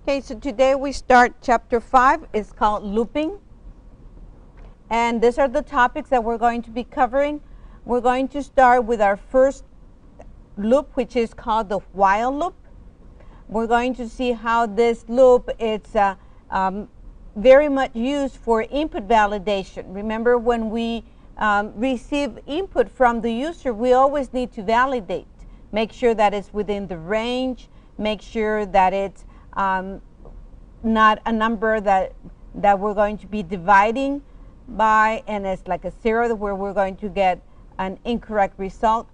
Okay, so today we start chapter 5. It's called looping. And these are the topics that we're going to be covering. We're going to start with our first loop, which is called the while loop. We're going to see how this loop is very much used for input validation. Remember, when we receive input from the user, we always need to validate. Make sure that it's within the range. Make sure that it's not a number that we're going to be dividing by, and it's like a 0 where we're going to get an incorrect result.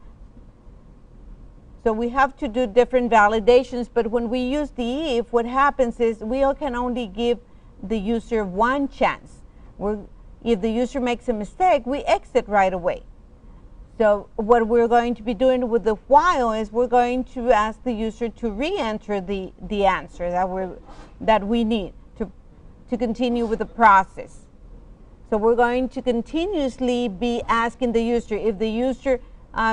So we have to do different validations, but when we use the if, what happens is we can only give the user one chance. If the user makes a mistake, we exit right away. So what we're going to be doing with the while is we're going to ask the user to re-enter the answer that we need to continue with the process. So we're going to continuously be asking the user. If the user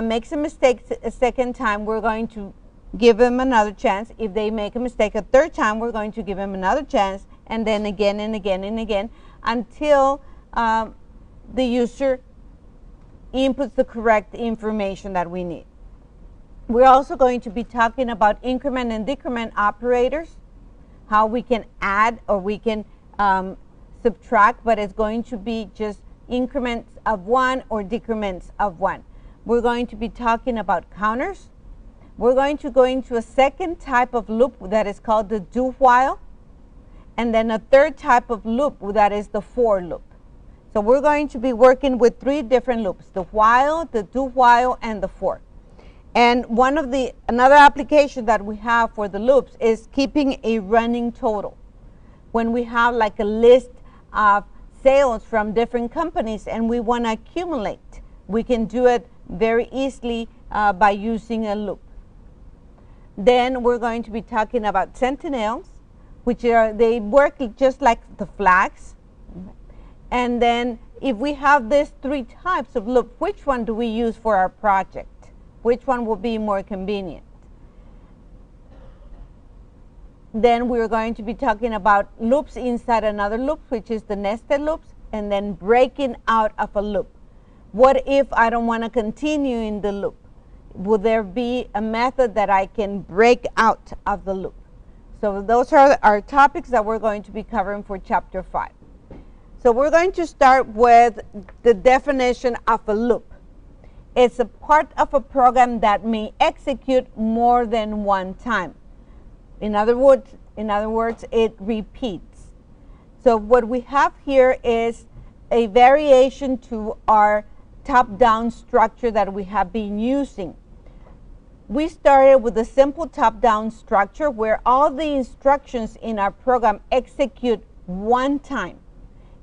makes a mistake a second time, we're going to give them another chance. If they make a mistake a third time, we're going to give them another chance, and then again and again and again until the user inputs the correct information that we need. We're also going to be talking about increment and decrement operators, how we can add or we can subtract, but it's going to be just increments of 1 or decrements of 1. We're going to be talking about counters. We're going to go into a second type of loop that is called the do while, and then a third type of loop that is the for loop. So we're going to be working with 3 different loops: the while, the do while, and the for. And another application that we have for the loops is keeping a running total. When we have like a list of sales from different companies and we want to accumulate, we can do it very easily by using a loop. Then we're going to be talking about sentinels, they work just like the flags. And then if we have these 3 types of loop, which one do we use for our project? Which one will be more convenient? Then we're going to be talking about loops inside another loop, which is the nested loops, and then breaking out of a loop. What if I don't want to continue in the loop? Will there be a method that I can break out of the loop? So those are our topics that we're going to be covering for chapter 5. So we're going to start with the definition of a loop. It's a part of a program that may execute more than one time. In other words, it repeats. So what we have here is a variation to our top-down structure that we have been using. We started with a simple top-down structure where all the instructions in our program execute one time.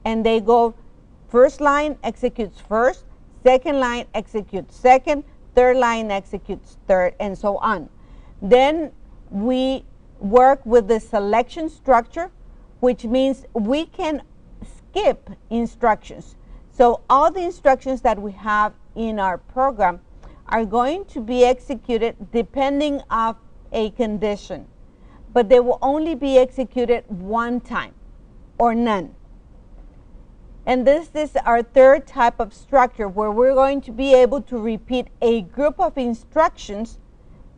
And they go, first line executes first, second line executes second, third line executes third, and so on. Then we work with the selection structure, which means we can skip instructions. So all the instructions that we have in our program are going to be executed depending on a condition, but they will only be executed one time or none. And this is our third type of structure where we're going to be able to repeat a group of instructions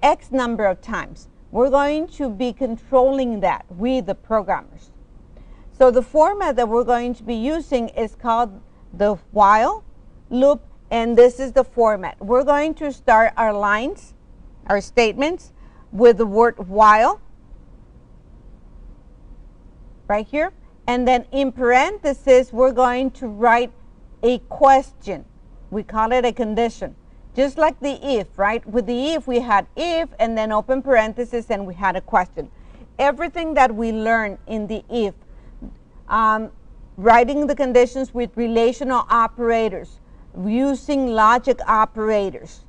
X number of times. We're going to be controlling that, we the programmers. So the format that we're going to be using is called the while loop, and this is the format. We're going to start our lines, our statements, with the word while right here. And then in parentheses, we're going to write a question. We call it a condition. Just like the if, right? With the if, we had if, and then open parentheses, and we had a question. Everything that we learn in the if, writing the conditions with relational operators, using logic operators,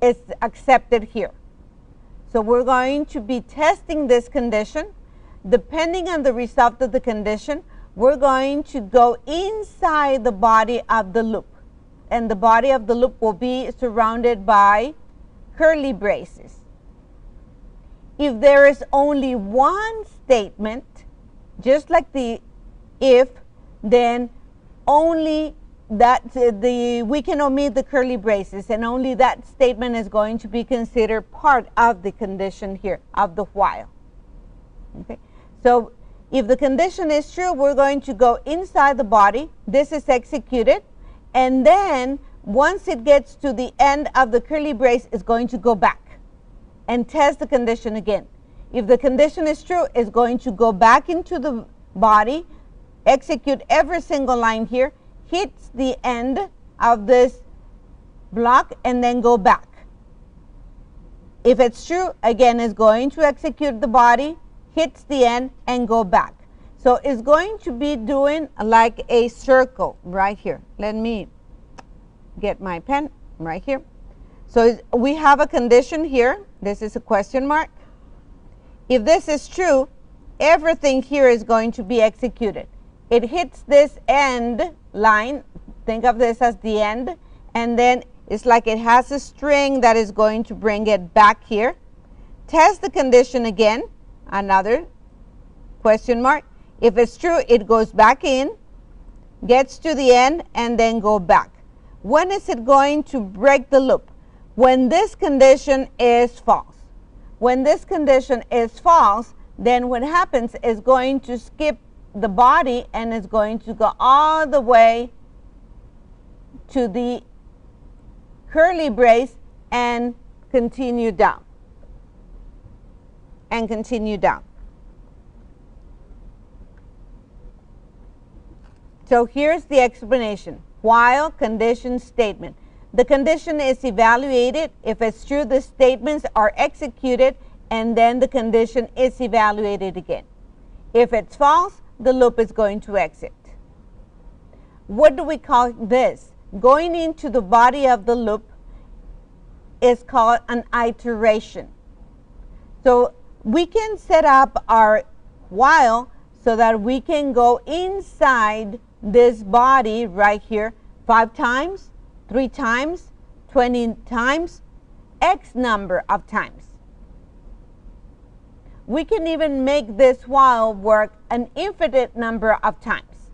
is accepted here. So we're going to be testing this condition. Depending on the result of the condition, we're going to go inside the body of the loop. And the body of the loop will be surrounded by curly braces. if there is only one statement, just like the if, then only that we can omit the curly braces, and only that statement is going to be considered part of the condition here, of the while. Okay, so if the condition is true, we're going to go inside the body. This is executed, and then once it gets to the end of the curly brace, it's going to go back and test the condition again. If the condition is true, it's going to go back into the body, execute every single line here, hits the end of this block, and then go back. If it's true, again, it's going to execute the body, hits the end, and go back. So it's going to be doing like a circle right here. Let me get my pen right here. So we have a condition here. This is a question mark. If this is true, everything here is going to be executed. It hits this end line. Think of this as the end. And then it's like it has a string that is going to bring it back here. Test the condition again. Another question mark. If it's true, it goes back in, gets to the end, and then go back. When is it going to break the loop? When this condition is false. When this condition is false, then what happens is going to skip the body and is going to go all the way to the curly brace and continue down. And continue down. So here's the explanation. While condition statement. The condition is evaluated. If it's true, the statements are executed, and then the condition is evaluated again. If it's false, the loop is going to exit. What do we call this? Going into the body of the loop is called an iteration. So we can set up our while so that we can go inside this body right here 5 times, 3 times, 20 times, X number of times. We can even make this while work an infinite number of times.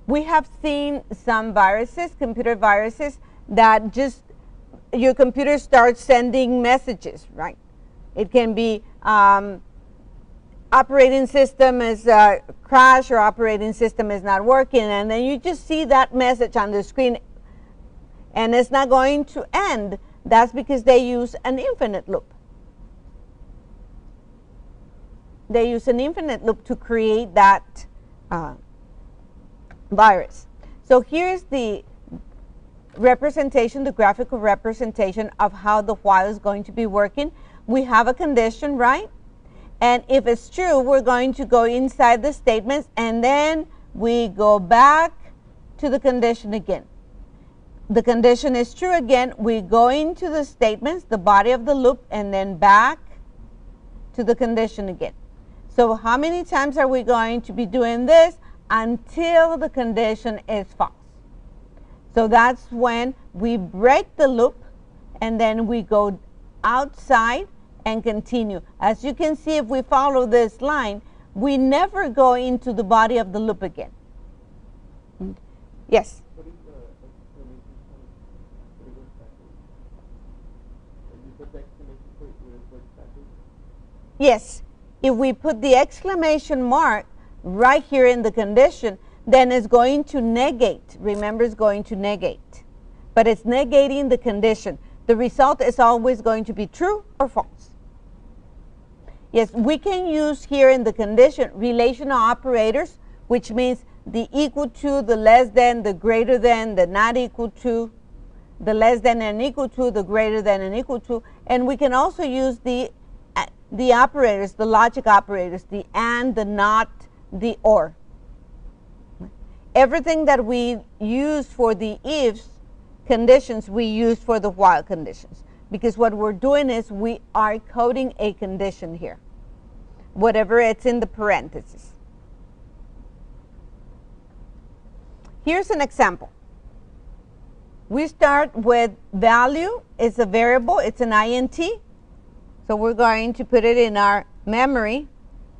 We have seen some viruses, computer viruses, that just your computer starts sending messages, right? It can be operating system is crashed or operating system is not working, and then you just see that message on the screen and it's not going to end. That's because they use an infinite loop. They use an infinite loop to create that virus. So here's the representation, the graphical representation of how the while is going to be working. We have a condition, right? And if it's true, we're going to go inside the statements, and then we go back to the condition again. The condition is true again. We go into the statements, the body of the loop, and then back to the condition again. So how many times are we going to be doing this? Until the condition is false. So that's when we break the loop, and then we go outside and continue. As you can see, if we follow this line, we never go into the body of the loop again. Yes? What is the exclamation point? It works backwards. You put the exclamation point where it works backwards? Yes. If we put the exclamation mark right here in the condition, then it's going to negate. Remember, it's going to negate. But it's negating the condition. The result is always going to be true or false. Yes, we can use here in the condition relational operators, which means the equal to, the less than, the greater than, the not equal to, the less than and equal to, the greater than and equal to. And we can also use the operators, the logic operators, the and, the not, the or. Everything that we use for the ifs conditions, we use for the while conditions. Because what we're doing is we are coding a condition here, whatever it's in the parentheses. Here's an example. We start with value. It's a variable. It's an int. So we're going to put it in our memory.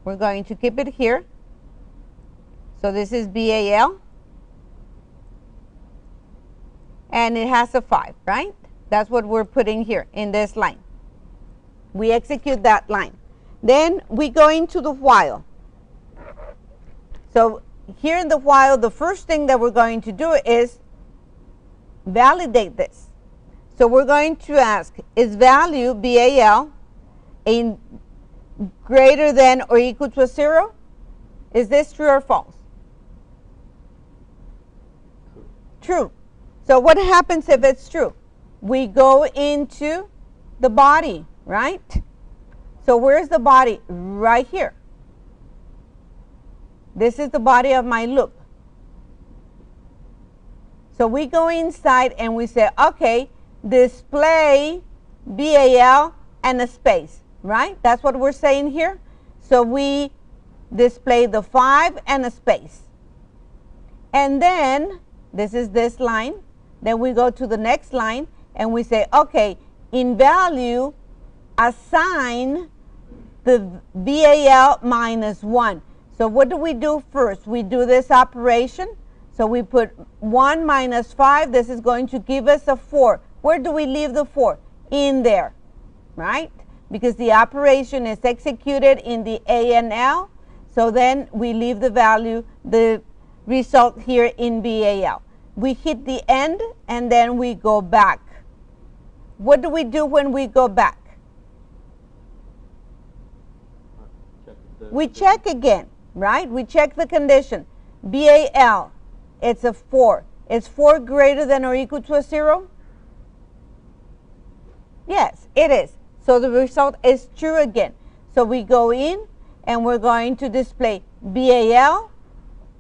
We're going to keep it here. So this is BAL. And it has a 5, right? That's what we're putting here in this line. We execute that line. Then we go into the while. So here in the while, the first thing that we're going to do is validate this. So we're going to ask, is value BAL in greater than or equal to 0? Is this true or false? True. So what happens if it's true? We go into the body, right? So where's the body? Right here. This is the body of my loop. So we go inside and we say, okay, display BAL and a space, right? That's what we're saying here. So we display the 5 and a space. And then, this is this line. Then we go to the next line and we say, okay, in value, assign the BAL minus 1. So what do we do first? We do this operation. So we put 1 minus 5. This is going to give us a 4. Where do we leave the 4? In there, right? Because the operation is executed in the ANL. So then we leave the value, the result here in BAL. We hit the end and then we go back. What do we do when we go back? We check again, right? We check the condition. BAL, it's a 4. Is 4 greater than or equal to a 0? Yes, it is. So the result is true again. So we go in and we're going to display BAL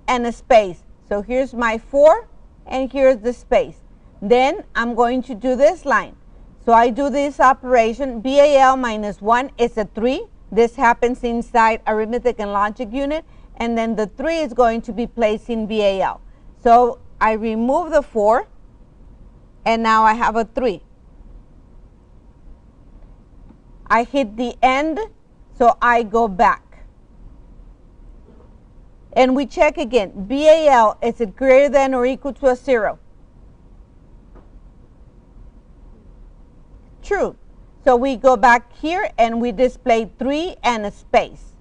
and a space. So here's my 4 and here's the space. Then I'm going to do this line. So I do this operation. BAL minus 1 is a 3. This happens inside arithmetic and logic unit. And then the 3 is going to be placed in BAL. So I remove the 4 and now I have a 3. I hit the end, so I go back. And we check again. BAL, is it greater than or equal to a 0? True. So we go back here and we display 3 and a space.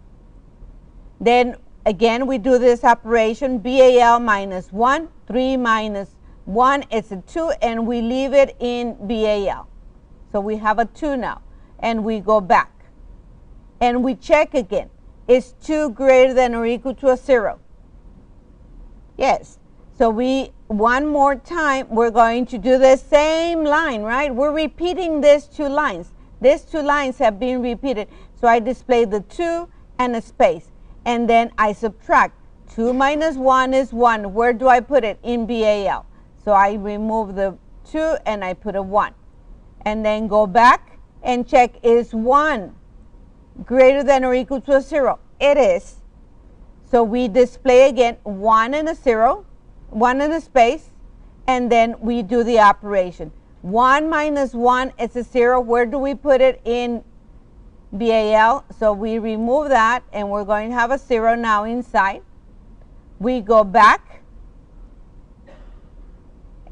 Then again we do this operation. BAL minus 1, 3 minus 1 is a 2, and we leave it in BAL. So we have a 2 now. And we go back. And we check again. Is 2 greater than or equal to a 0? Yes. So one more time, we're going to do the same line, right? We're repeating these 2 lines. These 2 lines have been repeated. So I display the 2 and a space. And then I subtract. 2 minus 1 is 1. Where do I put it? In BAL. So I remove the 2 and I put a 1. And then go back and check, is 1 greater than or equal to a 0? It is. So we display again 1 and a 0, 1 and a space, and then we do the operation. 1 minus 1 is a 0. Where do we put it? In BAL. So we remove that and we're going to have a 0 now inside. We go back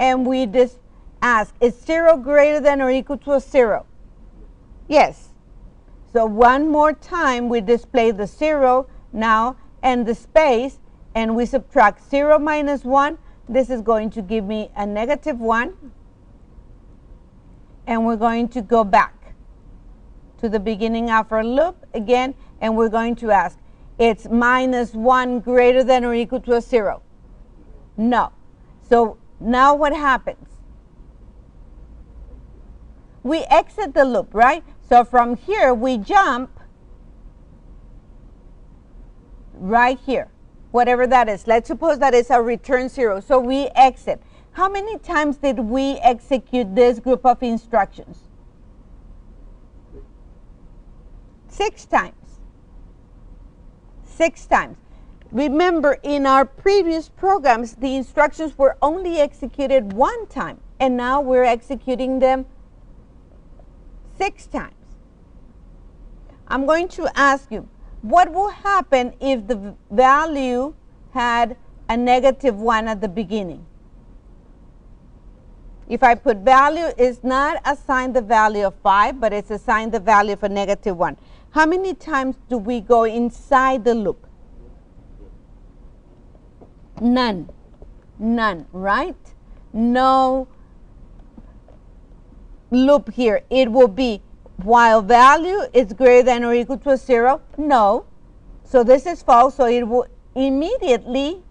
and we just ask, is 0 greater than or equal to a 0? Yes. So one more time we display the 0 now and the space, and we subtract 0 minus 1. This is going to give me a negative 1. And we're going to go back to the beginning of our loop again, and we're going to ask, it's minus 1 greater than or equal to a 0? No. So now what happens? We exit the loop, right? So from here, we jump right here, whatever that is. Let's suppose that is our return 0. So we exit. How many times did we execute this group of instructions? 6 times. 6 times. Remember, in our previous programs, the instructions were only executed 1 time. and now we're executing them 6 times. I'm going to ask you, what will happen if the value had a -1 at the beginning? If I put value, it's not assigned the value of 5, but it's assigned the value of a -1. How many times do we go inside the loop? None. None, right? No loop here. It will be while value is greater than or equal to 0, no. So this is false, so it will immediately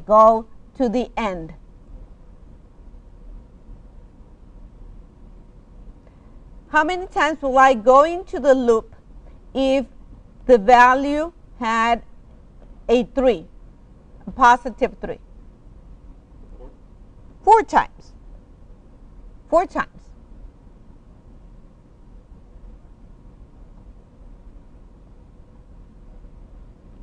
go to the end. How many times will I go into the loop if the value had a 3, a positive 3? 4 times. 4 times.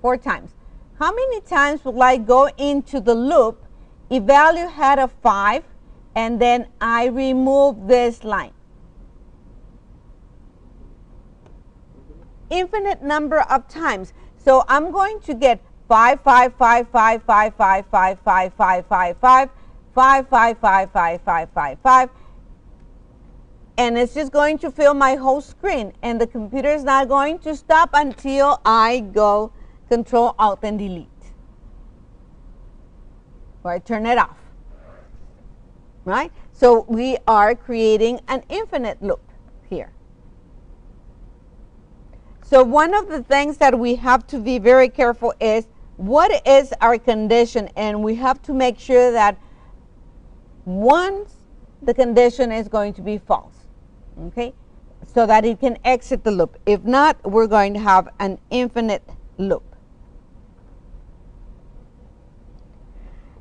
Four times. How many times will I go into the loop if value had a 5 and then I remove this line? Infinite number of times. So I'm going to get 5, 5, 5, 5, 5, 5, 5, 5, 5, 5, 5, 5, 5, 5, 5, 5, 5, 5, and it's just going to fill my whole screen, and the computer is not going to stop until I go Control Alt and Delete, or I turn it off, right? So we are creating an infinite loop here. So one of the things that we have to be very careful is, what is our condition? And we have to make sure that once the condition is going to be false, okay, so that it can exit the loop. If not, we're going to have an infinite loop.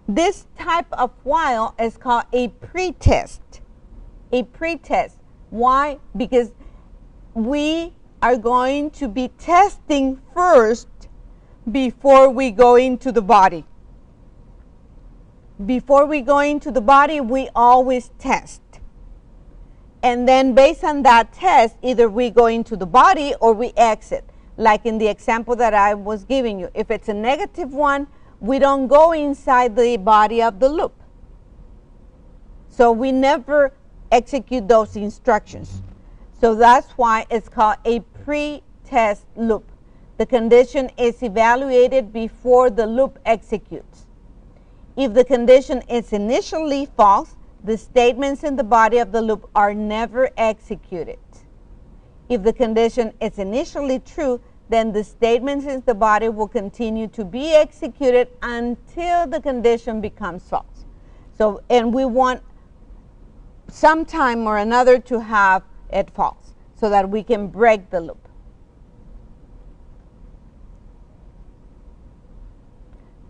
This type of while is called a pretest. A pretest. Why? Because we are going to be testing first before we go into the body. Before we go into the body, we always test. And then based on that test, either we go into the body or we exit. Like in the example that I was giving you. If it's a -1, we don't go inside the body of the loop. So we never execute those instructions. So that's why it's called a pre-test loop. The condition is evaluated before the loop executes. If the condition is initially false, the statements in the body of the loop are never executed. If the condition is initially true, then the statements in the body will continue to be executed until the condition becomes false. So, and we want sometime or another to have it false so that we can break the loop.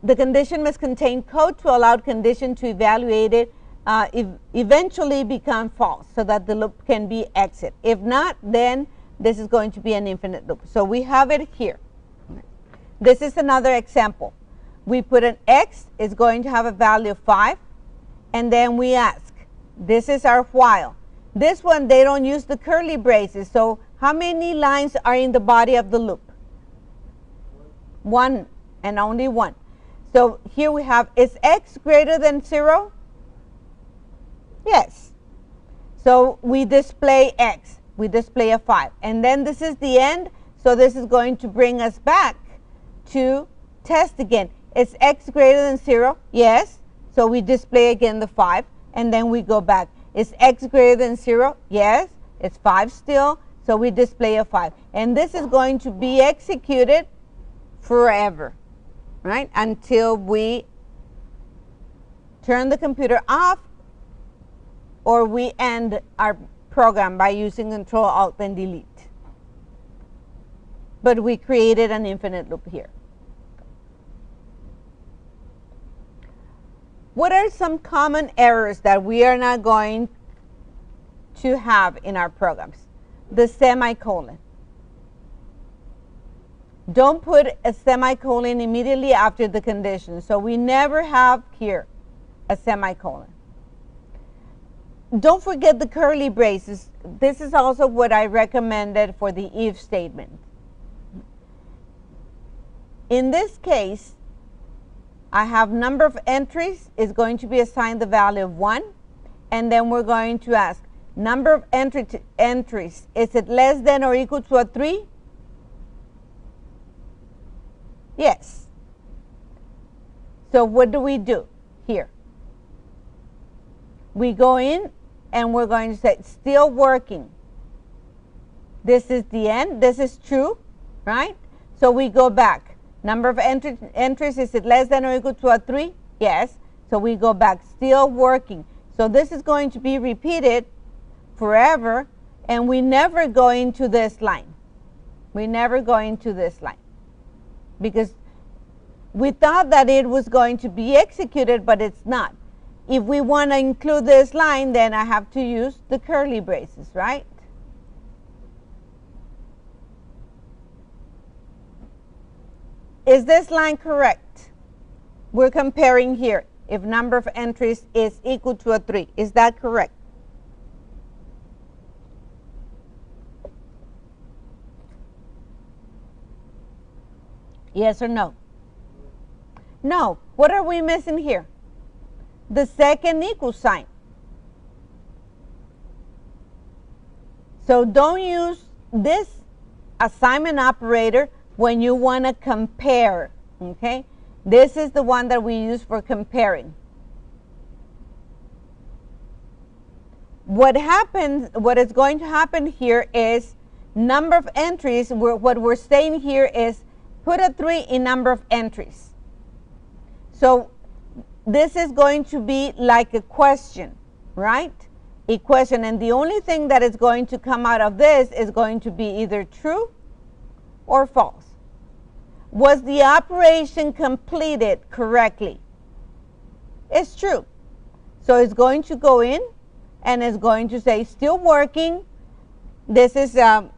The condition must contain code to allow condition to evaluate it eventually become false so that the loop can be exit. If not, then this is going to be an infinite loop. So we have it here. This is another example. We put an x, is going to have a value of 5, and then we ask, this is our while. This one, they don't use the curly braces. So how many lines are in the body of the loop? 1 and only 1. So here we have, is x greater than 0? Yes. So we display x. We display a 5. And then this is the end. So this is going to bring us back to test again. Is x greater than 0? Yes. So we display again the 5. And then we go back. Is x greater than 0? Yes. It's 5 still. So we display a 5. And this is going to be executed forever, right? Until we turn the computer off or we end our program by using Control Alt and Delete. But we created an infinite loop here. What are some common errors that we are not going to have in our programs? The semicolon. Don't put a semicolon immediately after the condition. So we never have here a semicolon. don't forget the curly braces. This is also what I recommended for the if statement. In this case, I have number of entries is going to be assigned the value of 1, and then we're going to ask number of entries, is it less than or equal to a 3? Yes. So what do we do here? We go in and we're going to say still working. This is the end. This is true, right? So we go back. Number of entries, is it less than or equal to a 3? Yes. So we go back, still working. So this is going to be repeated forever, and we never go into this line. We never go into this line because we thought that it was going to be executed, but it's not. If we want to include this line, then I have to use the curly braces, right? Is this line correct? We're comparing here if number of entries is equal to a 3. Is that correct? Yes or no? No. What are we missing here? The second equal sign. So don't use this assignment operator when you want to compare, okay? This is the one that we use for comparing. What is going to happen here is number of entries. What we're saying here is put a 3 in number of entries. So this is going to be like a question, right? A question, and the only thing that is going to come out of this is going to be either true or false. Was the operation completed correctly? It's true. So it's going to go in and it's going to say still working. This is an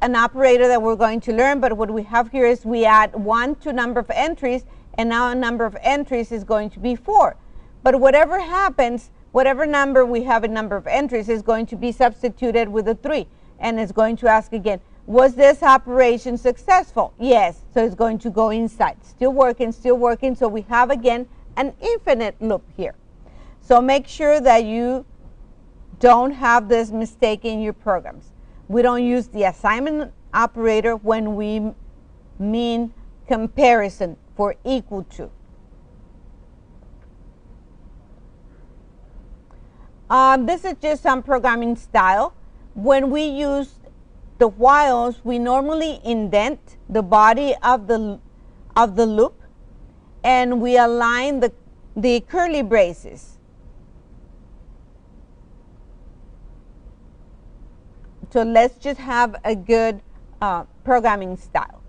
operator that we're going to learn, but what we have here is we add 1 to number of entries, and now a number of entries is going to be 4. But whatever happens, whatever number we have in number of entries is going to be substituted with a 3, and it's going to ask again, was this operation successful? Yes. So it's going to go inside. Still working, still working. So we have again an infinite loop here. So make sure that you don't have this mistake in your programs. We don't use the assignment operator when we mean comparison for equal to. This is just some programming style. When we use the whiles, we normally indent the body of the loop, and we align the curly braces. So let's just have a good programming style.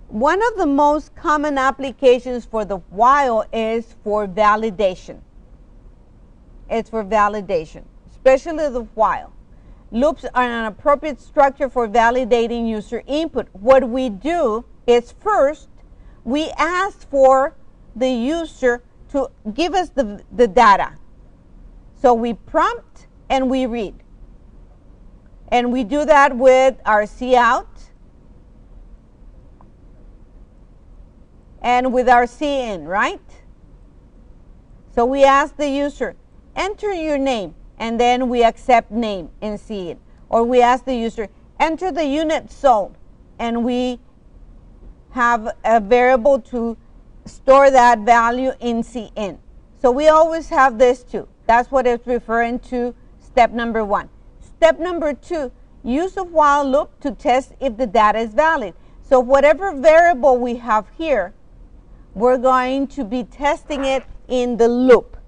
One of the most common applications for the while is for validation. It's for validation, especially the while. Loops are an appropriate structure for validating user input. What we do is first, we ask for the user to give us the data. So we prompt and we read. And we do that with our cout and with our cin, right? So we ask the user, enter your name, and then we accept name in cin. Or we ask the user, enter the unit sold, and we have a variable to store that value in cin. So we always have this too. That's what it's referring to step number 1. Step number 2, use a while loop to test if the data is valid. So whatever variable we have here, we're going to be testing it in the loop.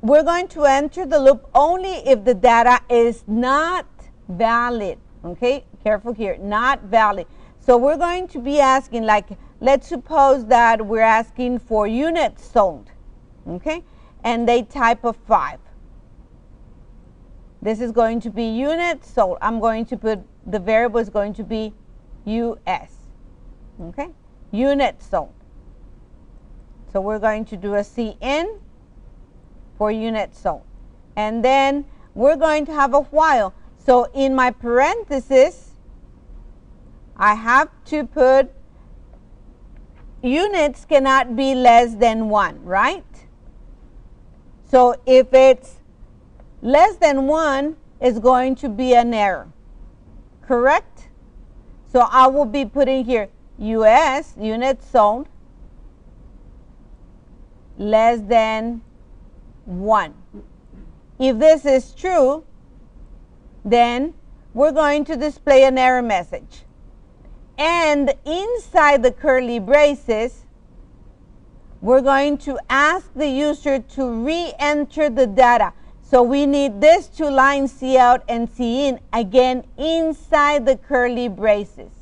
We're going to enter the loop only if the data is not valid. Okay, careful here, not valid. So we're going to be asking, like, let's suppose that we're asking for units sold, okay, and they type of 5. This is going to be units sold. I'm going to put, the variable is going to be US, okay, units sold. So we're going to do a CN for unit zone. And then we're going to have a while. So in my parentheses, I have to put units cannot be less than 1, right? So if it's less than 1, it's going to be an error, correct? So I will be putting here US, unit zone, less than 1. If this is true, then we're going to display an error message. And inside the curly braces, we're going to ask the user to re-enter the data. So we need these two lines, C out and C in, again inside the curly braces.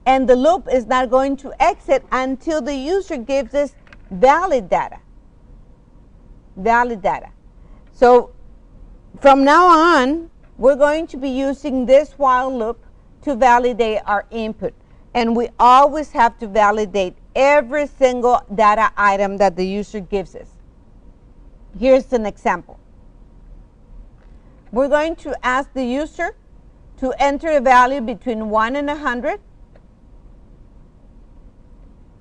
And the loop is not going to exit until the user gives us valid data. Valid data. So from now on, we're going to be using this while loop to validate our input. And we always have to validate every single data item that the user gives us. Here's an example. We're going to ask the user to enter a value between 1 and 100.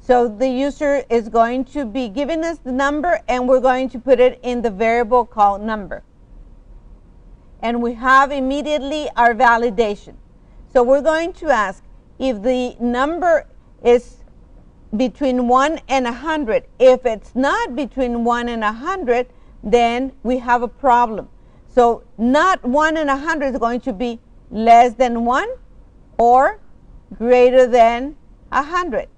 So the user is going to be giving us the number, and we're going to put it in the variable called number. And we have immediately our validation. So we're going to ask if the number is between 1 and 100. If it's not between 1 and 100, then we have a problem. So not 1 and 100 is going to be less than 1 or greater than 100.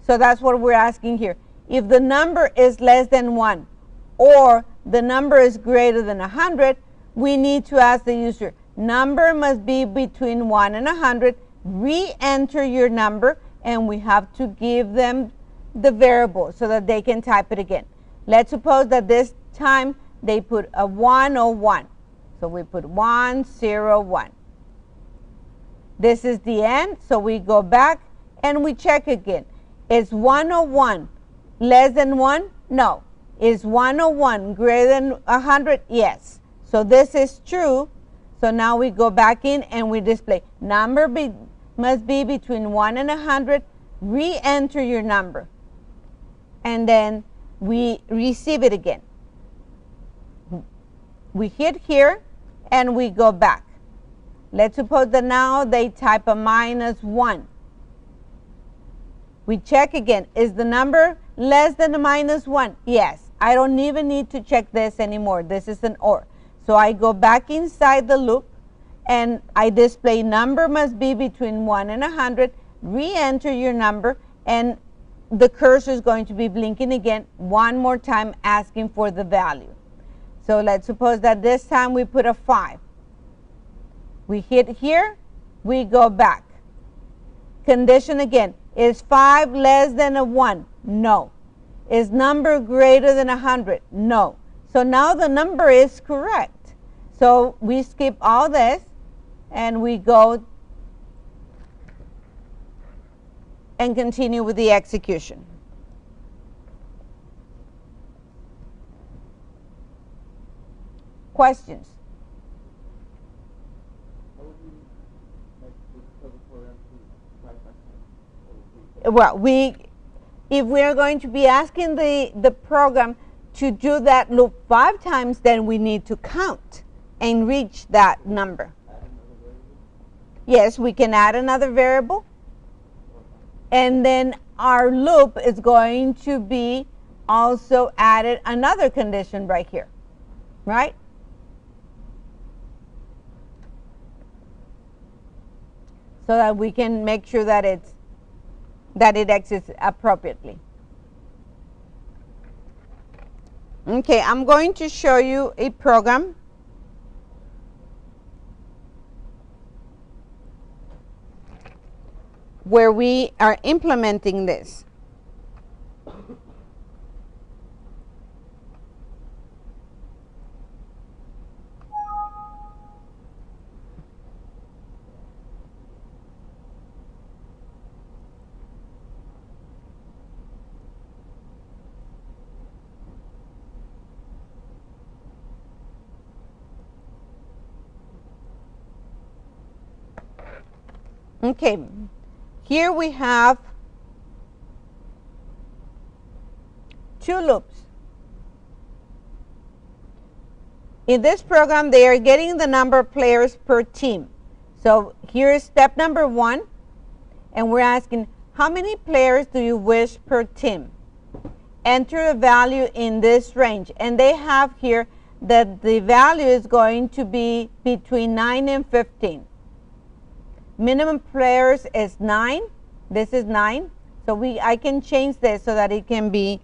So that's what we're asking here. If the number is less than 1 or the number is greater than 100, we need to ask the user, number must be between 1 and 100, re-enter your number, and we have to give them the variable so that they can type it again. Let's suppose that this time they put a 101. So we put 101. This is the end, so we go back and we check again. Is 101 less than 1? No. Is 101 greater than 100? Yes. So this is true. So now we go back in and we display number must be between 1 and 100. Re-enter your number. And then we receive it again. We hit here and we go back. Let's suppose that now they type a -1. We check again. Is the number less than a -1? Yes. I don't even need to check this anymore. This is an OR. So I go back inside the loop and I display number must be between 1 and 100. Re-enter your number, and the cursor is going to be blinking again one more time asking for the value. So let's suppose that this time we put a 5. We hit here. We go back. Condition again. Is 5 less than a 1? No. Is number greater than 100? No. So now the number is correct. So we skip all this and we go and continue with the execution. Questions? How would you like to tell the program to try back Well, if we're going to be asking the program to do that loop 5 times, then we need to count and reach that number. add another variable? Yes, we can add another variable, and then our loop is going to be also added another condition right here, right? So that we can make sure that it exits appropriately. Okay, I'm going to show you a program where we are implementing this. Okay, here we have 2 loops. In this program, they are getting the number of players per team. So here is step number 1, and we're asking, how many players do you wish per team? Enter a value in this range, and they have here that the value is going to be between 9 and 15. Minimum players is 9. This is 9. So I can change this so that it can be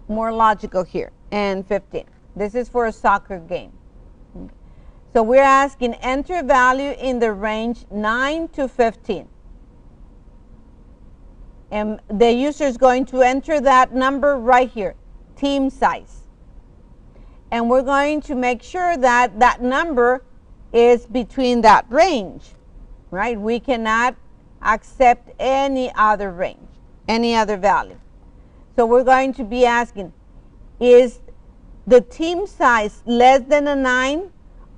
more logical here. And 15. This is for a soccer game. So we're asking enter a value in the range 9 to 15. And the user is going to enter that number right here, team size. And we're going to make sure that that number is between that range, right? We cannot accept any other range, any other value. So we're going to be asking, is the team size less than a 9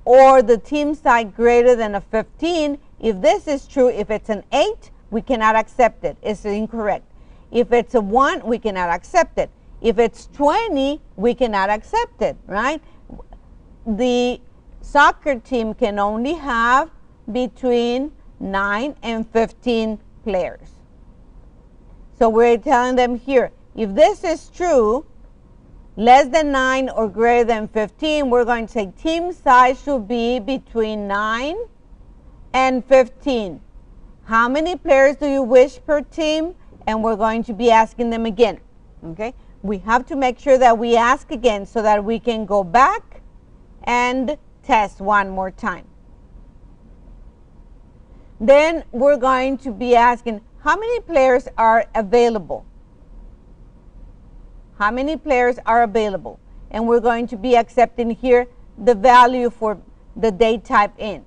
or the team size greater than a 15? If this is true, if it's an 8, we cannot accept it. It's incorrect. If it's a 1, we cannot accept it. If it's 20, we cannot accept it, right? The soccer team can only have between 9 and 15 players. So we're telling them here, if this is true, less than 9 or greater than 15, we're going to say team size should be between 9 and 15. How many players do you wish per team? And we're going to be asking them again, okay? We have to make sure that we ask again so that we can go back and test one more time. Then we're going to be asking, how many players are available? How many players are available? And we're going to be accepting here the value for the date type in.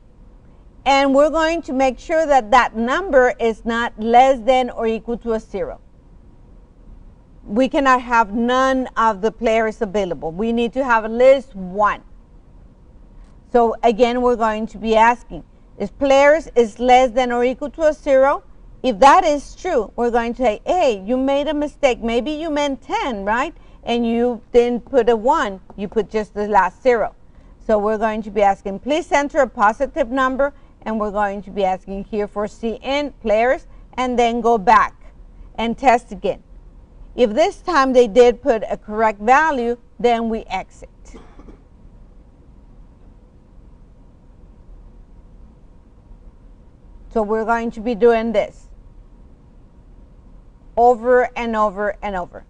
And we're going to make sure that that number is not less than or equal to a 0. We cannot have none of the players available. We need to have at least 1. So again, we're going to be asking, if players is less than or equal to a 0, if that is true, we're going to say, hey, you made a mistake. Maybe you meant 10, right? And you didn't put a 1. You put just the last 0. So we're going to be asking, please enter a positive number. And we're going to be asking here for CN players, and then go back and test again. If this time they did put a correct value, then we exit. So we're going to be doing this over and over and over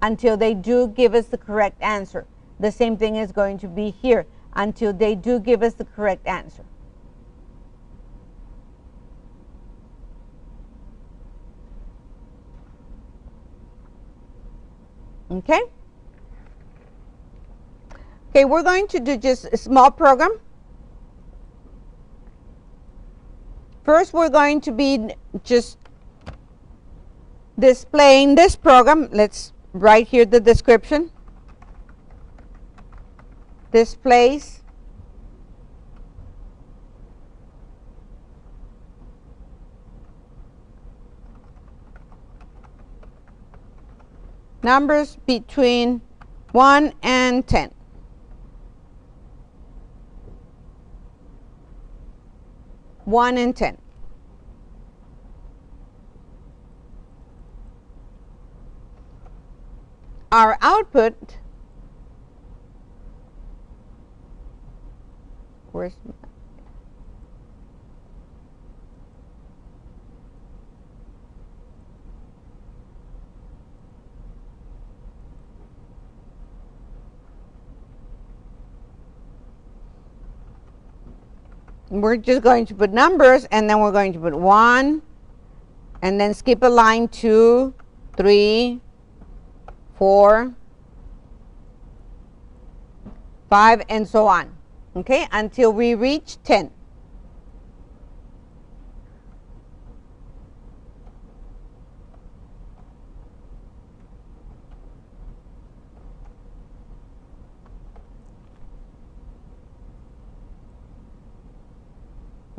until they do give us the correct answer. The same thing is going to be here until they do give us the correct answer. Okay? Okay, we're going to do just a small program. First, we're going to be just displaying this program. Let's write here the description. Displays numbers between 1 and 10. One and 10. Our output, where's we're just going to put numbers, and then we're going to put 1, and then skip a line, 2, 3, 4, 5, and so on, okay, until we reach 10.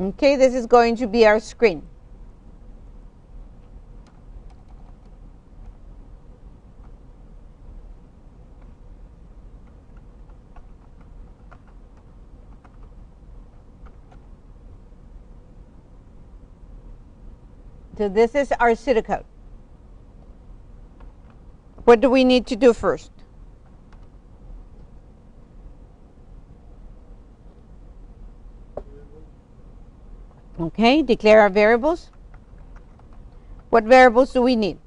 Okay, this is going to be our screen. So this is our pseudocode. What do we need to do first? Okay, declare our variables. What variables do we need?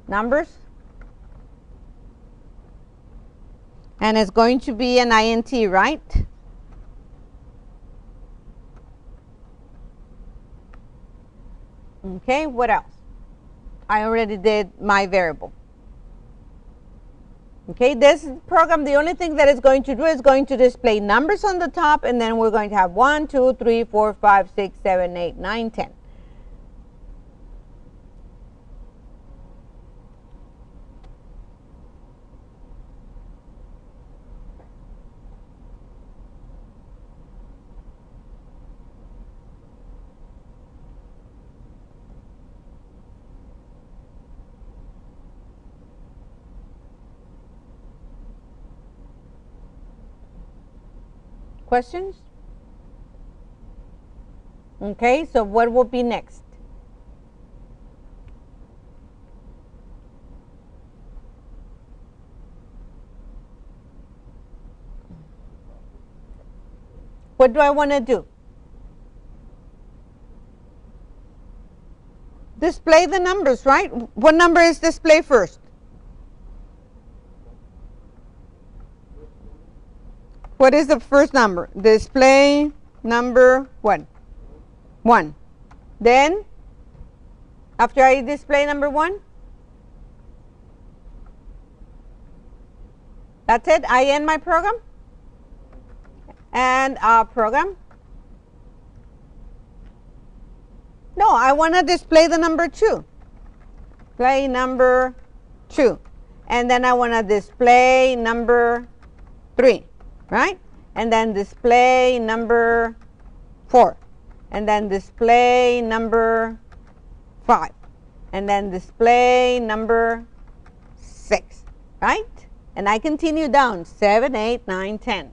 Numbers. And it's going to be an int, right? Okay, what else? I already did my variable. Okay, this program, the only thing that it's going to do is going to display numbers on the top, and then we're going to have 1, 2, 3, 4, 5, 6, 7, 8, 9, 10. Questions? Okay, so what will be next? What do I want to do? Display the numbers, right? What number is displayed first? What is the first number? Display number what? 1. Then, after I display number 1, that's it. I end my program. And program. No, I want to display the number 2. Display number 2. And then I want to display number 3. Right? And then display number 4. And then display number 5. And then display number 6. Right? And I continue down. 7, 8, 9, 10.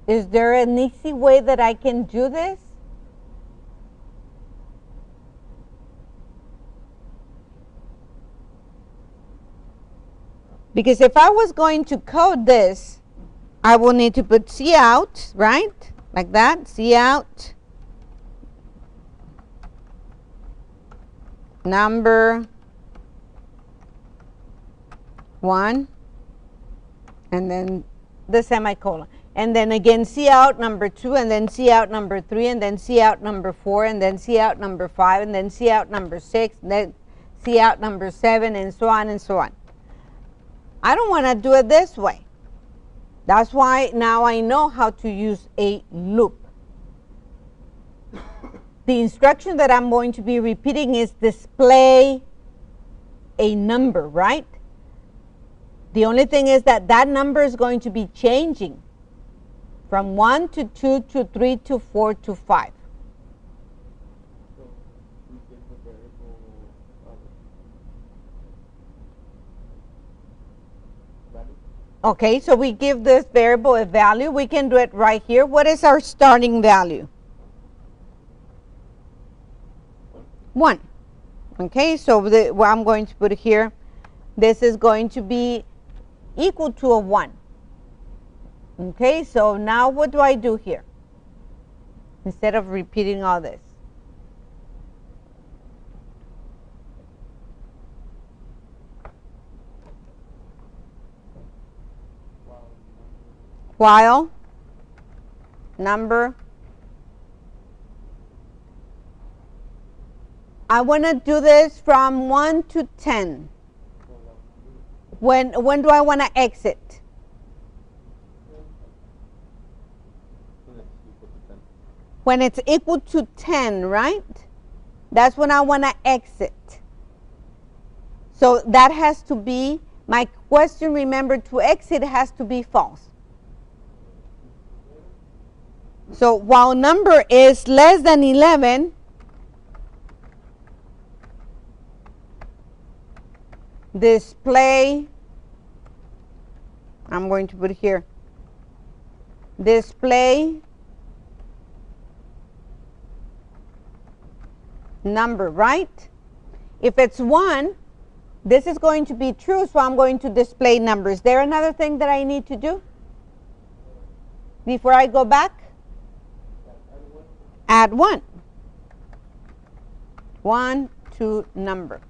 Is there an easy way that I can do this? Because if I was going to code this, I will need to put cout, right? Like that, cout number 1, and then the semicolon. And then again, cout number 2, and then cout number 3, and then cout number 4, and then cout number 5, and then cout number 6, and then cout number 7, and so on and so on. I don't want to do it this way. That's why now I know how to use a loop. The instruction that I'm going to be repeating is display a number, right? The only thing is that that number is going to be changing from 1 to 2 to 3 to 4 to 5. So we give the variable value. Okay, so we give this variable a value. We can do it right here. What is our starting value? 1. Okay, so what I'm going to put here, this is going to be equal to a 1. Okay, so now what do I do here? Instead of repeating all this. While number, I want to do this from 1 to 10. When do I want to exit? When it's equal to 10, right? That's when I want to exit. So that has to be, my question, remember, to exit has to be false. So while number is less than 11, display, I'm going to put here, display number, right? If it's 1, this is going to be true, so I'm going to display number. Is there another thing that I need to do before I go back? Add 1. 1 to number.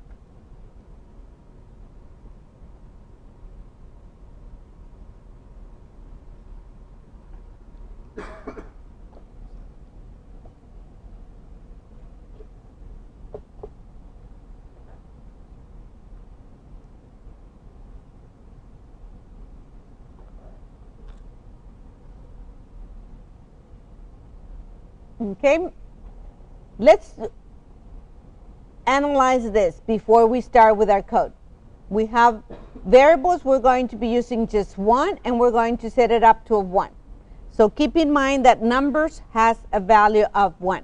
Okay, let's analyze this before we start with our code. We have variables, we're going to be using just 1, and we're going to set it up to a 1. So keep in mind that numbers has a value of 1.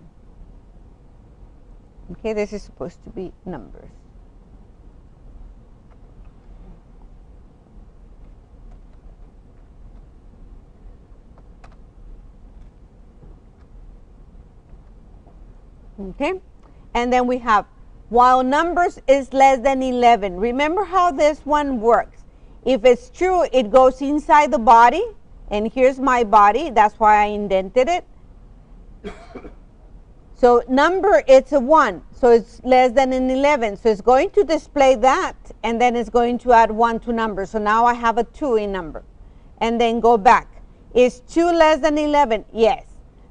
Okay, this is supposed to be numbers. Okay, and then we have while numbers is less than 11. Remember how this one works. If it's true, it goes inside the body, and here's my body. That's why I indented it. So number, it's a 1, so it's less than an 11. So it's going to display that, and then it's going to add 1 to number. So now I have a 2 in number. And then go back. Is 2 less than 11? Yes.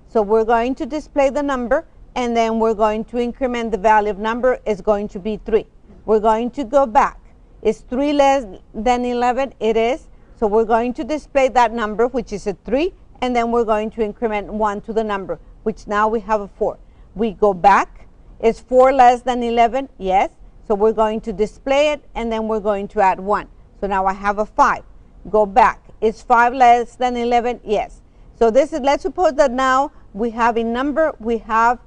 So we're going to display the number, and then we're going to increment the value of number. Is going to be 3. We're going to go back. Is 3 less than 11? It is. So we're going to display that number, which is a 3, and then we're going to increment 1 to the number, which now we have a 4. We go back. Is 4 less than 11? Yes. So we're going to display it, and then we're going to add 1. So now I have a 5. Go back. Is 5 less than 11? Yes. So this is, let's suppose that now we have in number, we have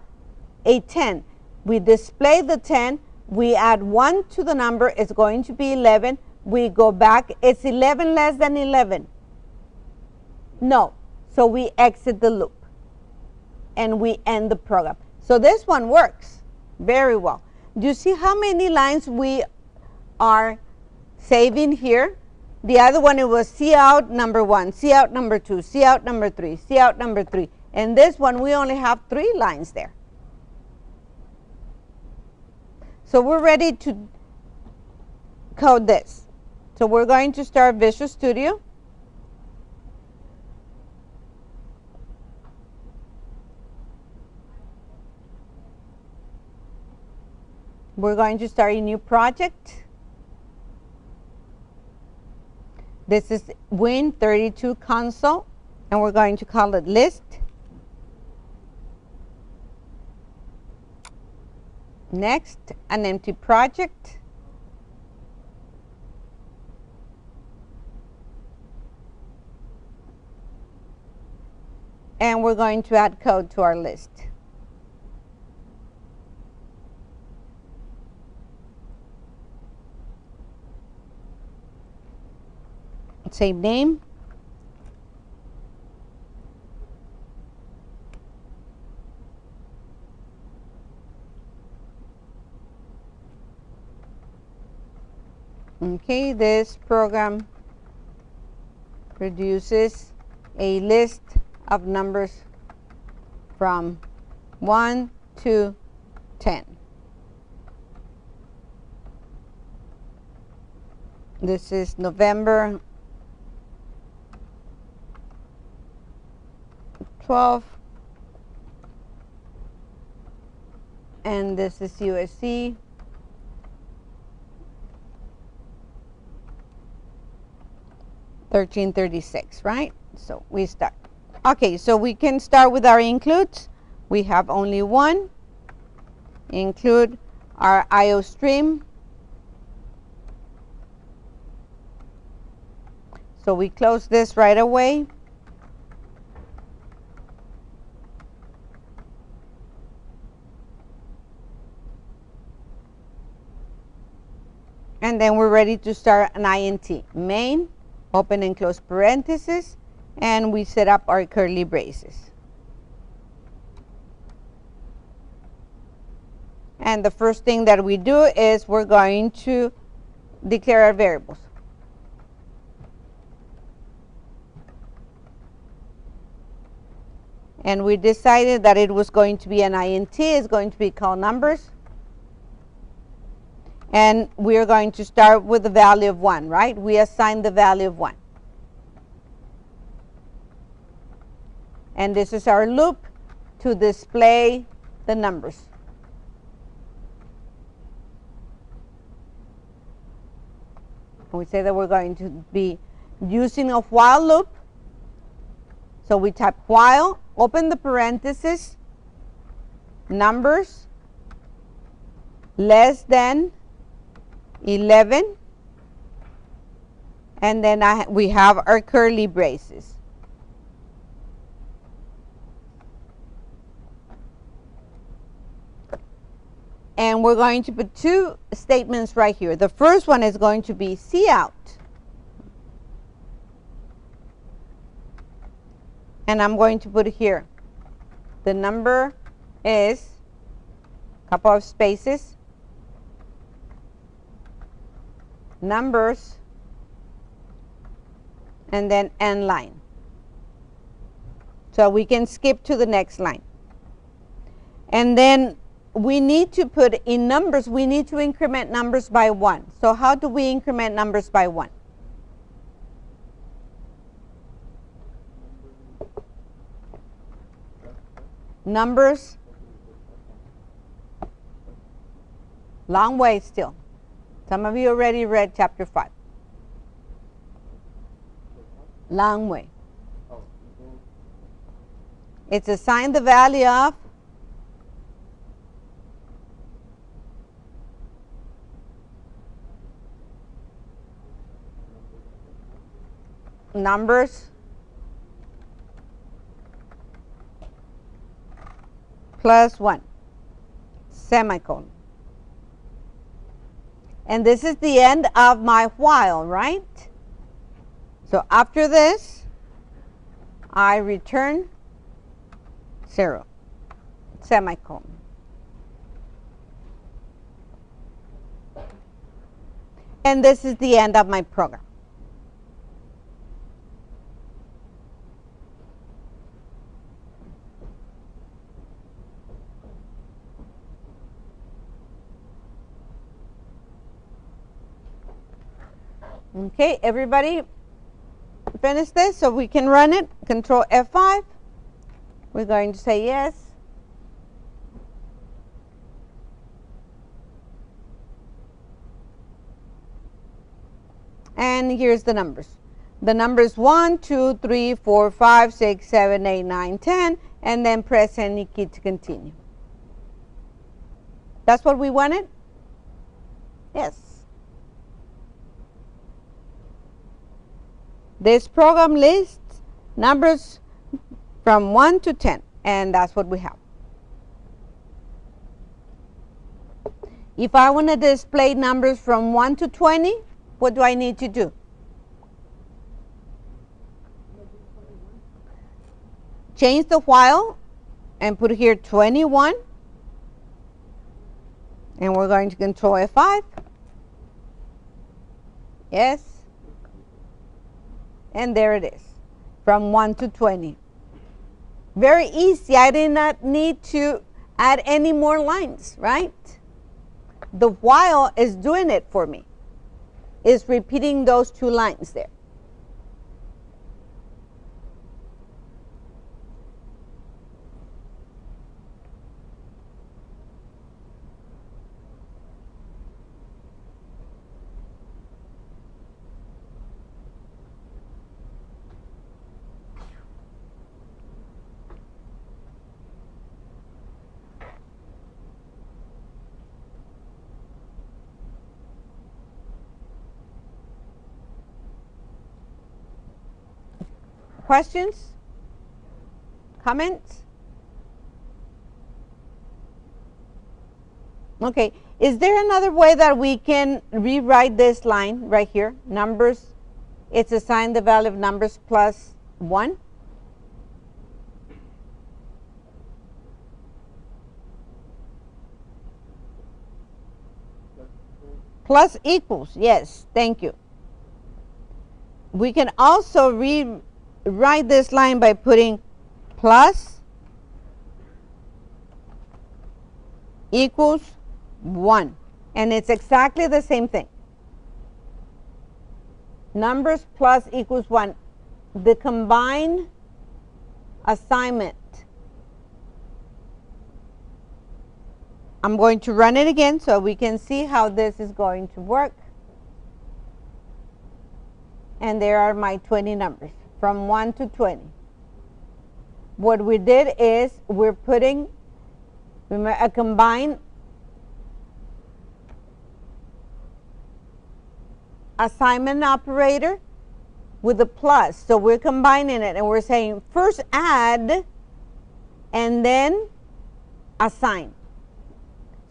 a 10. We display the 10, we add 1 to the number, it's going to be 11. We go back, it's 11 less than 11? No. So we exit the loop and we end the program. So this one works very well. Do you see how many lines we are saving here? The other one, it was C out number 1, C out number 2, C out number 3, C out number 3. And this one, we only have 3 lines there. So we're ready to code this. So we're going to start Visual Studio. We're going to start a new project. This is Win32 console, and we're going to call it list. Next, an empty project. And we're going to add code to our list. Save name. Okay, this program produces a list of numbers from 1 to 10. This is November 12, and this is USC. $13.36, right? So we start. Okay, so we can start with our includes. We have only one. Include our IO stream. So we close this right away. And then we're ready to start an INT. Main, open and close parentheses, and we set up our curly braces. And the first thing that we do is we're going to declare our variables. And we decided that it was going to be an INT, it's going to be called numbers. And we're going to start with the value of 1, right? We assign the value of 1. And this is our loop to display the numbers. We say that we're going to be using a while loop. So we type while, open the parentheses, numbers less than 11, and then we have our curly braces. And we're going to put two statements right here. The first one is going to be cout. And I'm going to put here, the number is a couple of spaces, numbers, and then end line. So we can skip to the next line. And then we need to put in numbers, we need to increment numbers by 1. So how do we increment numbers by 1? Numbers, long way still. Some of you already read chapter 5. Long way. It's assigned the value of numbers plus 1, semicolon. And this is the end of my while, right? So after this, I return 0, semicolon. And this is the end of my program. Okay, everybody finish this so we can run it. Control F5. We're going to say yes. And here's the numbers. The numbers 1, 2, 3, 4, 5, 6, 7, 8, 9, 10, and then press any key to continue. That's what we wanted? Yes. This program lists numbers from 1 to 10, and that's what we have. If I want to display numbers from 1 to 20, what do I need to do? Change the while and put here 21, and we're going to control F5. Yes. And there it is, from 1 to 20. Very easy. I did not need to add any more lines, right? The while is doing it for me. It's repeating those 2 lines there. Questions? Comments? Okay, is there another way that we can rewrite this line right here? Numbers, it's assigned the value of numbers plus 1. Plus equals, yes, thank you. We can also rewrite this line by putting plus equals 1. And it's exactly the same thing. Numbers plus equals 1. The combined assignment. I'm going to run it again so we can see how this is going to work. And there are my 20 numbers from 1 to 20. What we did is we're putting a combined assignment operator with a plus. So we're combining it and we're saying first add and then assign.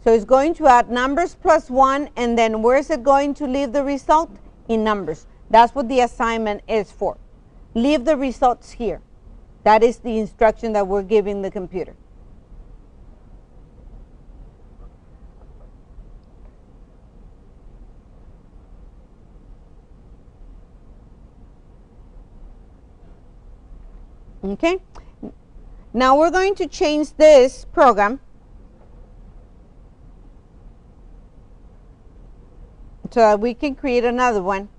So it's going to add numbers plus 1, and then where is it going to leave the result? In numbers. That's what the assignment is for. Leave the results here. That is the instruction that we're giving the computer. Okay? Now we're going to change this program so that we can create another one.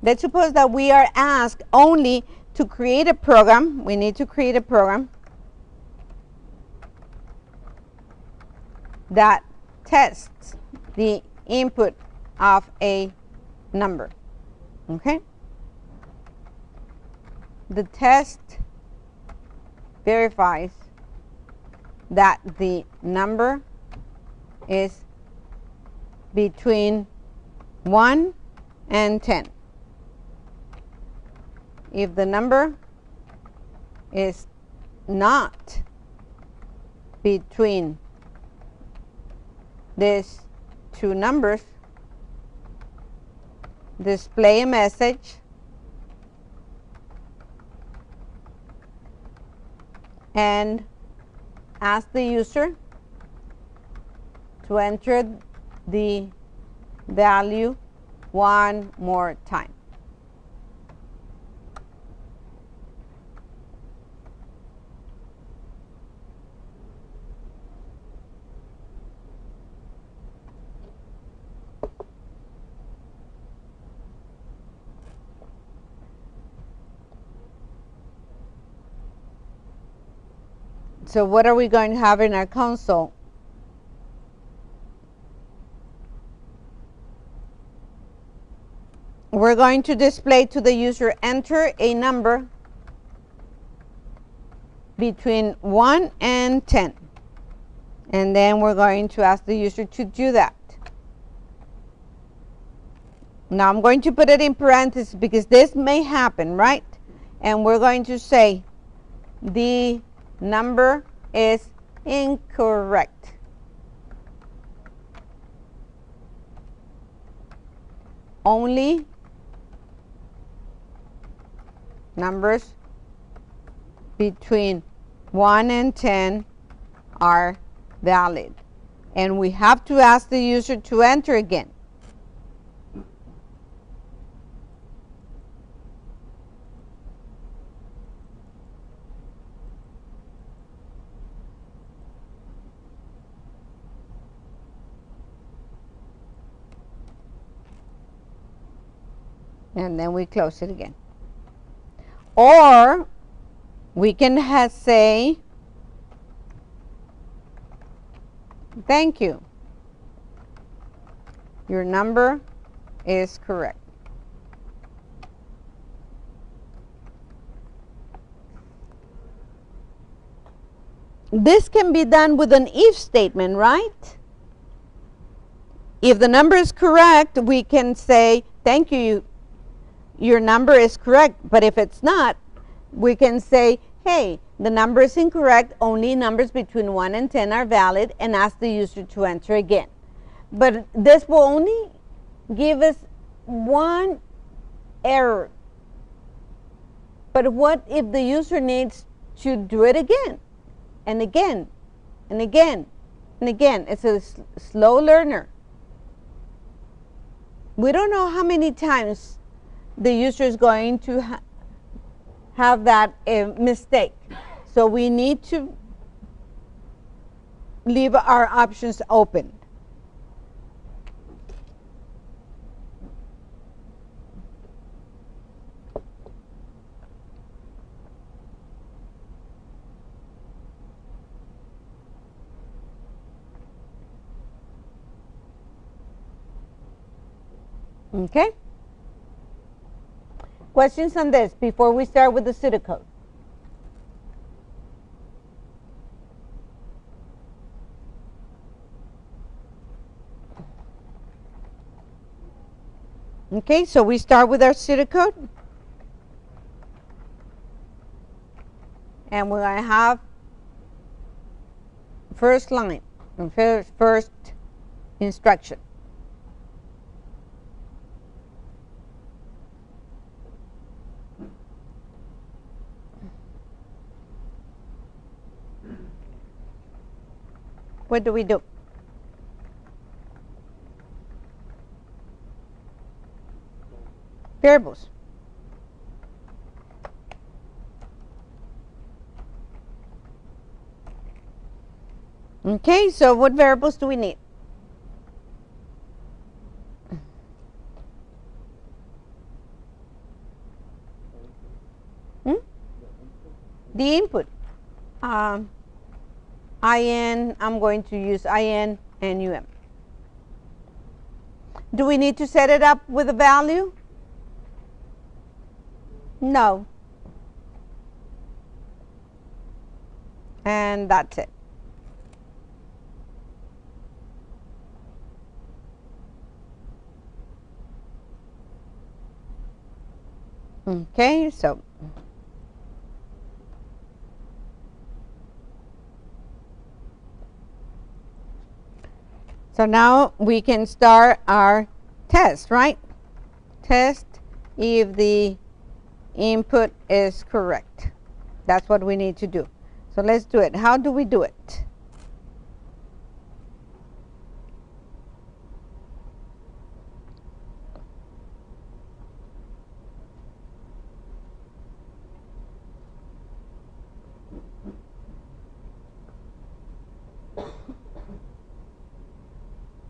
Let's suppose that we are asked only to create a program. We need to create a program that tests the input of a number. Okay? The test verifies that the number is between 1 and 10. If the number is not between these two numbers, display a message and ask the user to enter the value one more time. So what are we going to have in our console? We're going to display to the user, enter a number between 1 and 10. And then we're going to ask the user to do that. Now I'm going to put it in parentheses because this may happen, right? And we're going to say the number is incorrect. Only numbers between 1 and 10 are valid. And we have to ask the user to enter again. And then we close it again. Or we can say, thank you. Your number is correct. This can be done with an if statement, right? If the number is correct, we can say, thank you. Your number is correct, but if it's not, we can say, hey, the number is incorrect, only numbers between 1 and 10 are valid, and ask the user to enter again. But this will only give us one error. But what if the user needs to do it again and again and again and again? It's a slow learner. We don't know how many times the user is going to have that mistake. So we need to leave our options open. Okay? Questions on this before we start with the pseudocode? Okay, so we start with our pseudocode. And we're going to have first line, first instruction. What do we do? Variables. Okay, so what variables do we need? The input. IN, I'm going to use IN and UM. Do we need to set it up with a value? No. And that's it. Okay, so now we can start our test, right? Test if the input is correct. That's what we need to do. So let's do it. How do we do it?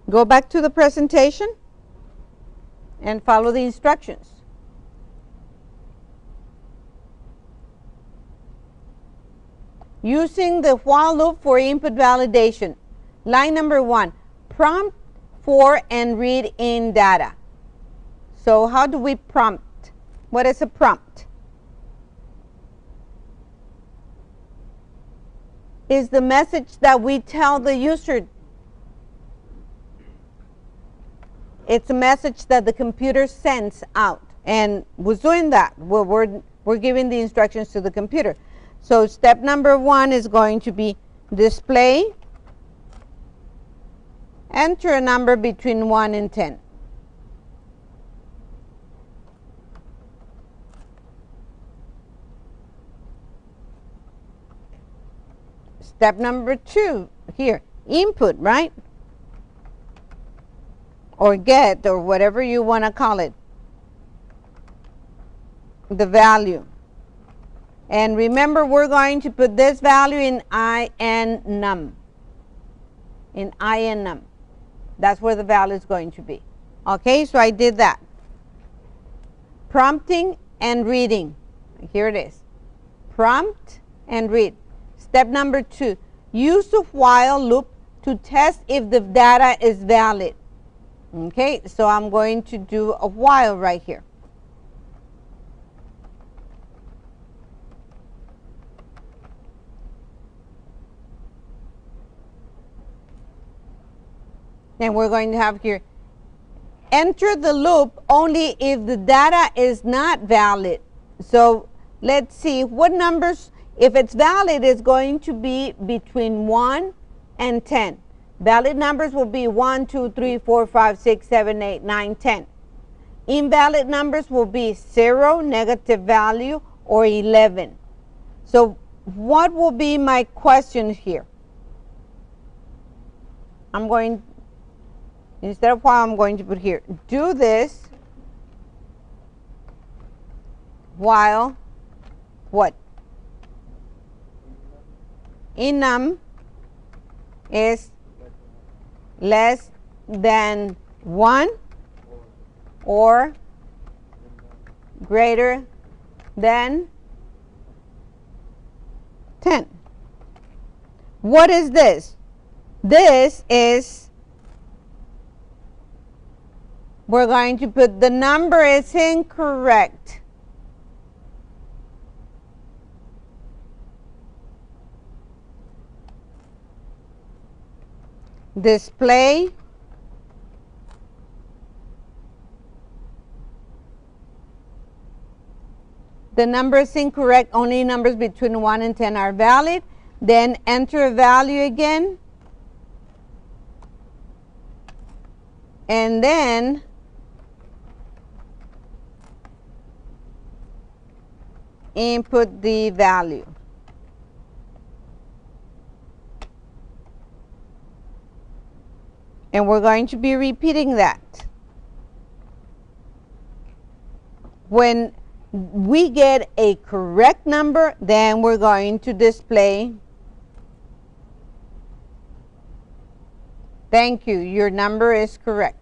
Go back to the presentation and follow the instructions. Using the while loop for input validation. Line number 1, prompt for and read in data. So how do we prompt? What is a prompt? Is the message that we tell the user. It's a message that the computer sends out, and was doing that. We're giving the instructions to the computer. So step number 1 is going to be display, enter a number between 1 and 10. Step number 2 here, input, right? Or get, or whatever you want to call it, the value. And remember, we're going to put this value in INNum. In INNum. That's where the value is going to be. Okay, so I did that. Prompting and reading. Here it is. Prompt and read. Step number 2, use the while loop to test if the data is valid. Okay, so I'm going to do a while right here. And we're going to have here, enter the loop only if the data is not valid. So let's see what numbers, If it's valid, it's going to be between 1 and 10. Valid numbers will be 1, 2, 3, 4, 5, 6, 7, 8, 9, 10. Invalid numbers will be 0, negative value, or 11. So what will be my question here? I'm going, instead of while, I'm going to put here, do this while what? Enum is less than 1 or greater than 10. What is this? This is, we're going to put the number is incorrect. Display the number is incorrect, only numbers between 1 and 10 are valid. Then enter a value again. And then input the value. And we're going to be repeating that. When we get a correct number, then we're going to display, thank you, your number is correct.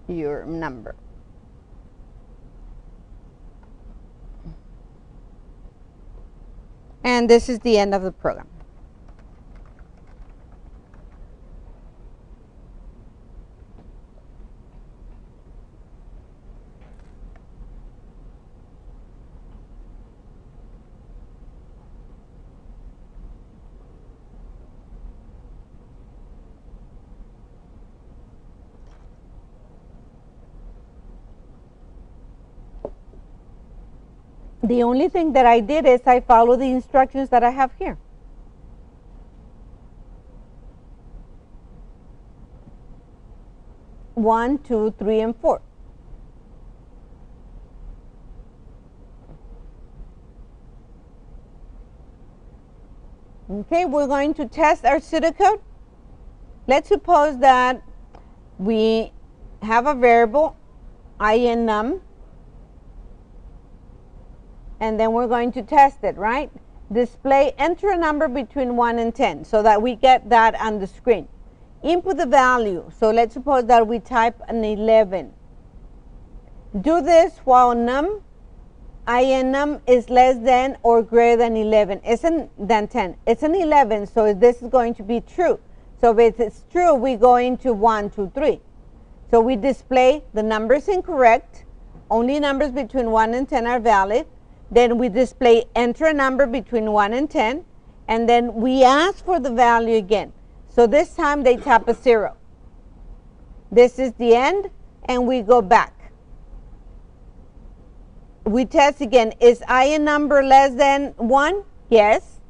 Your number. And this is the end of the program. The only thing that I did is I follow the instructions that I have here. One, two, three, and 4. Okay, we're going to test our pseudocode. Let's suppose that we have a variable, INNum, and then we're going to test it, right? Display, enter a number between 1 and 10 so that we get that on the screen. Input the value. So let's suppose that we type an 11. Do this while num, INNum is less than or greater than 11. Isn't than 10. It's an 11, so this is going to be true. So if it's true, we go into 1, 2, 3. So we display the number is incorrect. Only numbers between 1 and 10 are valid. Then we display enter a number between 1 and 10, and then we ask for the value again. So this time they tap a 0. This is the end, and we go back. We test again. Is IN number less than 1? Yes.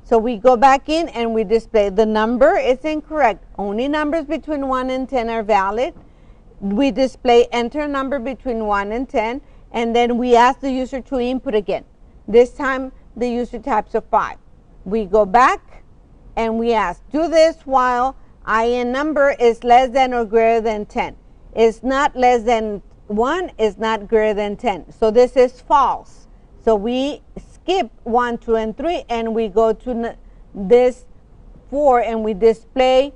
So we go back in and we display the number is incorrect. Only numbers between 1 and 10 are valid. We display enter a number between 1 and 10. And then we ask the user to input again. This time the user types a 5. We go back and we ask, do this while IN number is less than or greater than 10. It's not less than 1, is not greater than 10. So this is false. So we skip 1, 2, and 3, and we go to this 4, and we display,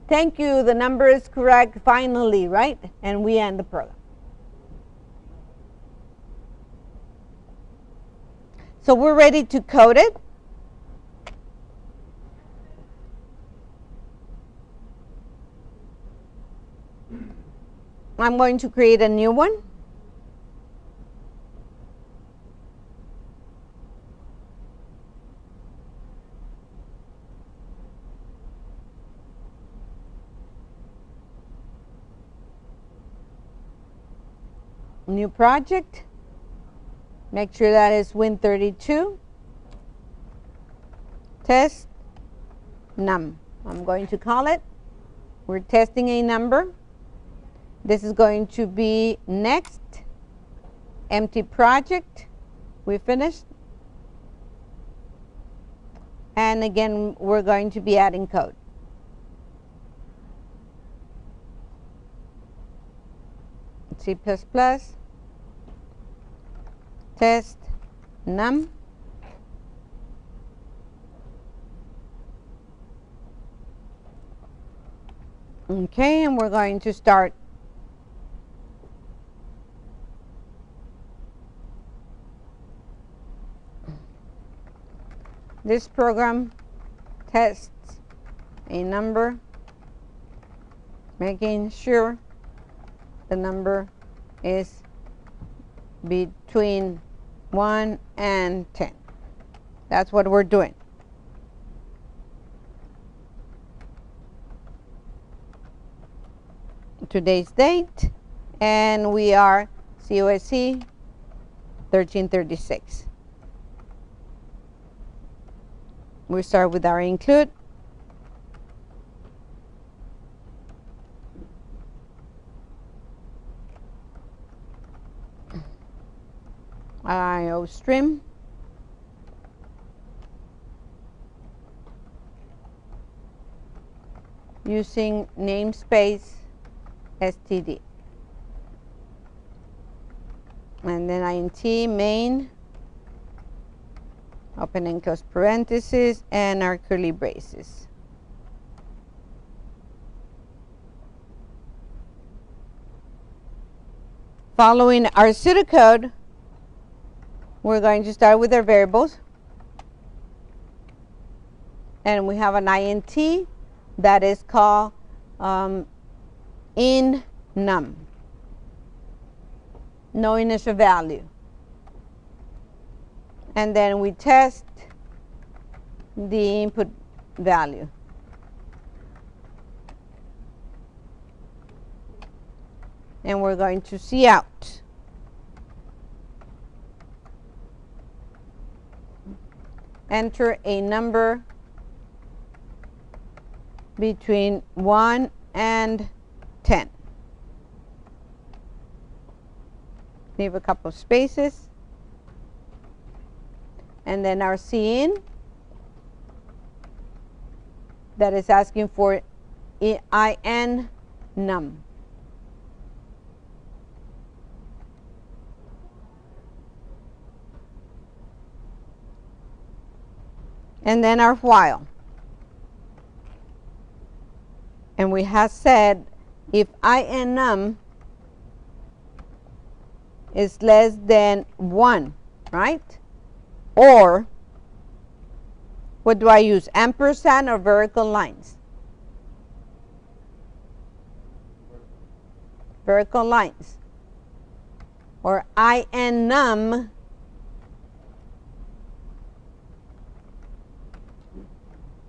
thank you, the number is correct, finally, right? And we end the program. So we're ready to code it. I'm going to create a new one. New project. Make sure that is Win32. Test num. I'm going to call it. We're testing a number. This is going to be next. Empty project. We finished. And again, we're going to be adding code. C++. Test num. Okay, and we're going to start this program. Tests a number, making sure the number is between 1 and 10. That's what we're doing. Today's date, and we are COSC 1336. We start with our include. IOStream. Using namespace std. And then int main, open and close parentheses, and our curly braces. Following our pseudocode, we're going to start with our variables. And we have an int that is called in num. No initial value. And then we test the input value. And we're going to see out. Enter a number between 1 and 10. Leave a couple of spaces. And then our cin, that is asking for in num. And then our while. And we have said if in num is less than 1, right? Or, what do I use? Ampersand or vertical lines? Vertical lines. Or in num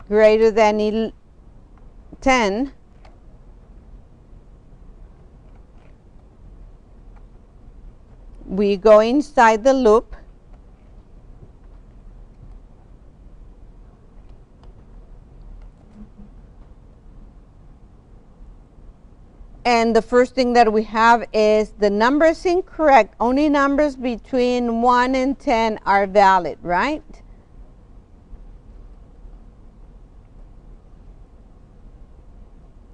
greater than 10, we go inside the loop and the first thing that we have is the number is incorrect. Only numbers between 1 and 10 are valid, right?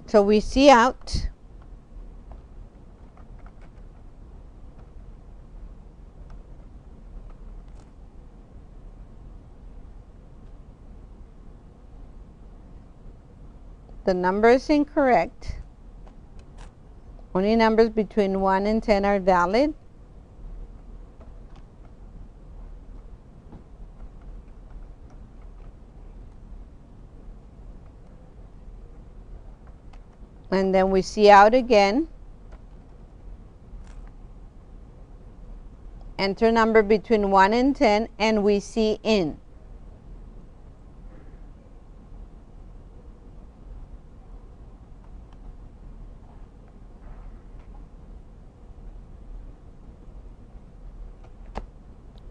So we see out. The number is incorrect. Only numbers between 1 and 10 are valid. And then we see out again. Enter number between 1 and 10, and we see in.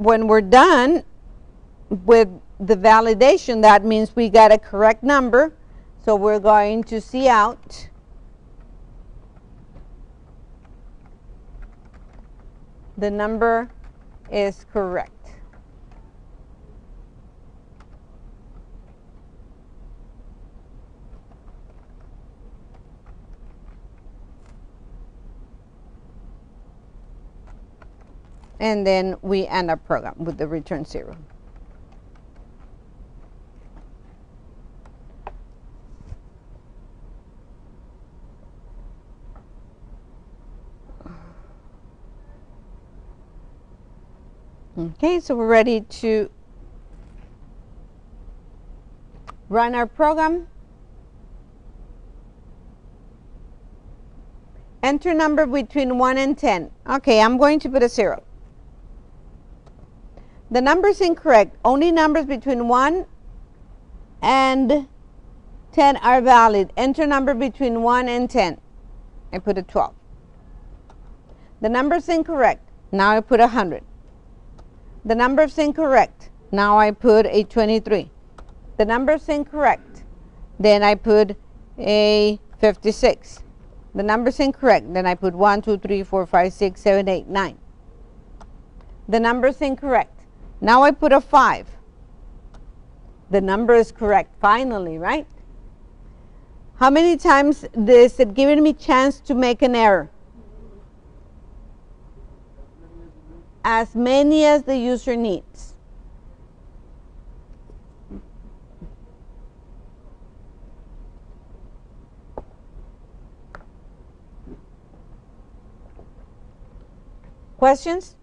when we're done with the validation, that means we got a correct number. So we're going to see out the number is correct. And then we end our program with the return 0. Okay, so we're ready to run our program. Enter number between 1 and 10. Okay, I'm going to put a 0. The number is incorrect. Only numbers between 1 and 10 are valid. Enter number between 1 and 10. I put a 12. The number is incorrect. Now I put 100. The number is incorrect. Now I put a 23. The number is incorrect. Then I put a 56. The number is incorrect. Then I put 1, 2, 3, 4, 5, 6, 7, 8, 9. The number is incorrect. Now I put a 5. The number is correct. Finally, right? How many times is it giving me chance to make an error? As many as the user needs. Questions?